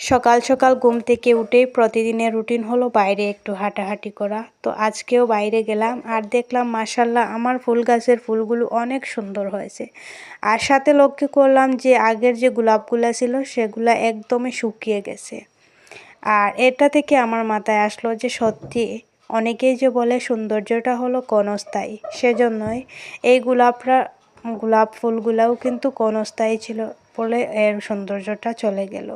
সকাল সকাল ঘুম থেকে উঠেই প্রতিদিনের রুটিন হলো বাইরে একটু হাঁটাহাঁটি করা। তো আজকেও বাইরে গেলাম আর দেখলাম মাশাল্লাহ আমার ফুল গাছের ফুলগুলো অনেক সুন্দর হয়েছে। আর সাথে লক্ষ্য করলাম যে আগের যে গোলাপগুলা ছিল সেগুলা একদমই শুকিয়ে গেছে। আর এটা থেকে আমার মাথায় আসলো যে সত্যি অনেকেই যে বলে সৌন্দর্যটা হলো ক্ষণস্থায়ী, সেজন্যই এই গোলাপ ফুলগুলাও কিন্তু ক্ষণস্থায়ী ছিল বলে এর সৌন্দর্যটা চলে গেল।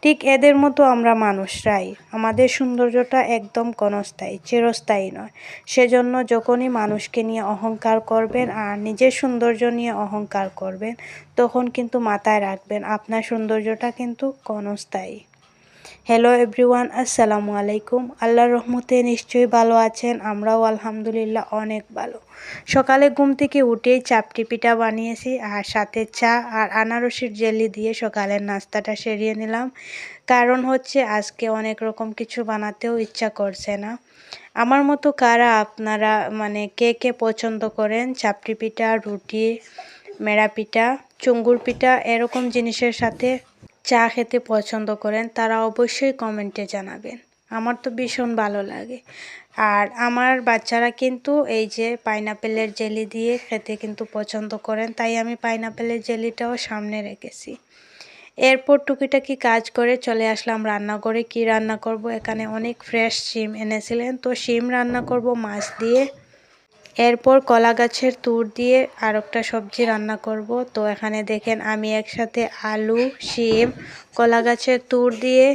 ঠিক এদের মতো আমরা মানুষরাই, আমাদের সৌন্দর্যটা একদম ক্ষণস্থায়ী, চিরস্থায়ী নয়। সেজন্য যখনই মানুষকে নিয়ে অহংকার করবেন আর নিজের সৌন্দর্য নিয়ে অহংকার করবেন, তখন কিন্তু মাথায় রাখবেন আপনার সৌন্দর্যটা কিন্তু ক্ষণস্থায়ী। হ্যালো এভরিওয়ান, আসসালামু আলাইকুম। আল্লাহর রহমতে নিশ্চয়ই ভালো আছেন, আমরাও আলহামদুলিল্লাহ অনেক ভালো। সকালে ঘুম থেকে উঠেই চাপটি পিঠা বানিয়েছি আর সাথে চা আর আনারসের জেলি দিয়ে সকালের নাস্তাটা সেরিয়ে নিলাম। কারণ হচ্ছে আজকে অনেক রকম কিছু বানাতেও ইচ্ছা করছে না। আমার মতো কারা আপনারা কে কে পছন্দ করেন চাপটি পিঠা, রুটি, মেরা পিঠা, চুঙ্গুর পিঠা এরকম জিনিসের সাথে চা খেতে পছন্দ করেন, তারা অবশ্যই কমেন্টে জানাবেন। আমার তো ভীষণ ভালো লাগে। আর আমার বাচ্চারা কিন্তু এই যে পাইনাপেলের জেলি দিয়ে খেতে কিন্তু পছন্দ করেন, তাই আমি পাইনাপেলের জেলিটাও সামনে রেখেছি। এরপর টুকিটাকি কাজ করে চলে আসলাম রান্নাঘরে। কি রান্না করব, এখানে অনেক ফ্রেশ শিম এনেছিলেন, তো শিম রান্না করব মাছ দিয়ে। এরপর কলা গাছের তুর দিয়ে আর একটা সবজি রান্না করব। তো এখানে দেখেন আমি একসাথে আলু, শিম, কলা গাছের তুর দিয়ে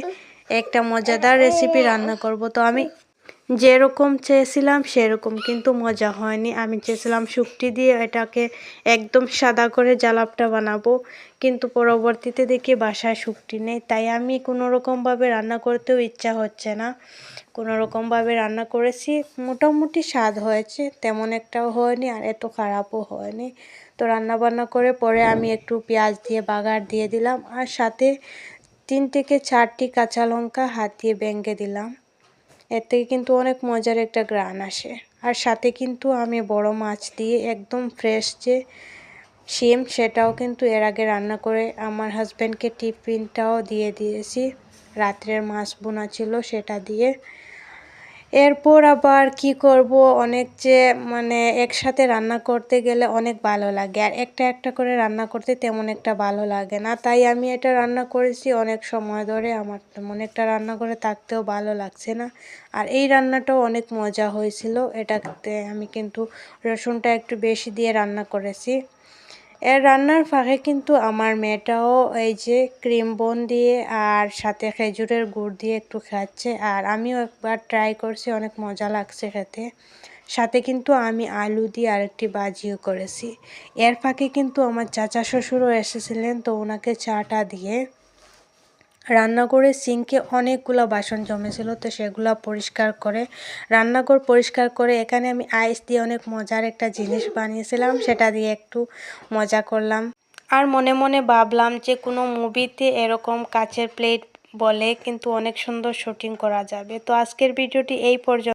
একটা মজাদার রেসিপি রান্না করব। তো আমি যেরকম চেয়েছিলাম সেরকম কিন্তু মজা হয়নি। আমি চেয়েছিলাম শুকটি দিয়ে এটাকে একদম সাদা করে জালাপটা বানাবো, কিন্তু পরবর্তীতে দেখি বাসায় শুকটি নেই, তাই আমি কোনো রকমভাবে রান্না করতেও ইচ্ছা হচ্ছে না। কোনো রকমভাবে রান্না করেছি, মোটামুটি স্বাদ হয়েছে, তেমন একটাও হয়নি আর এত খারাপও হয়নি। তো রান্না বান্না করে পরে আমি একটু পেঁয়াজ দিয়ে বাগার দিয়ে দিলাম আর সাথে 3 থেকে 4টি কাঁচা লঙ্কা হাত দিয়ে ভেঙে দিলাম। এর থেকে কিন্তু অনেক মজার একটা ঘ্রাণ আসে। আর সাথে কিন্তু আমি বড় মাছ দিয়ে একদম ফ্রেশ যে শিম, সেটাও কিন্তু এর আগে রান্না করে আমার হাজব্যান্ডকে টিফিনটাও দিয়ে দিয়েছি। রাত্রের মাছ বোনা ছিল সেটা দিয়ে। এরপর আবার কি করব, অনেক যে একসাথে রান্না করতে গেলে অনেক ভালো লাগে, আর একটা একটা করে রান্না করতে তেমন একটা ভালো লাগে না। তাই আমি এটা রান্না করেছি অনেক সময় ধরে, আমার তেমন একটা রান্না করে থাকতেও ভালো লাগছে না। আর এই রান্নাটাও অনেক মজা হয়েছিল। এটাতে আমি কিন্তু রসুনটা একটু বেশি দিয়ে রান্না করেছি। এর রান্নার ফাঁকে কিন্তু আমার মেয়েটাও এই যে ক্রিম বন দিয়ে আর সাথে খেজুরের গুড় দিয়ে একটু খাচ্ছে, আর আমিও একবার ট্রাই করছি, অনেক মজা লাগছে খেতে। সাথে কিন্তু আমি আলু দিয়ে আরেকটি ভাজিও করেছি। এর ফাঁকে কিন্তু আমার চাচা শ্বশুরও এসেছিলেন, তো ওনাকে চাটা দিয়ে রান্না করে সিঙ্কে অনেকগুলো বাসন জমেছিল, তো সেগুলো পরিষ্কার করে রান্নাঘর পরিষ্কার করে এখানে আমি আইস দিয়ে অনেক মজার একটা জিনিস বানিয়েছিলাম, সেটা দিয়ে একটু মজা করলাম। আর মনে মনে ভাবলাম যে কোনো মুভিতে এরকম কাচের প্লেট বলে কিন্তু অনেক সুন্দর শুটিং করা যাবে। তো আজকের ভিডিওটি এই পর্যন্ত।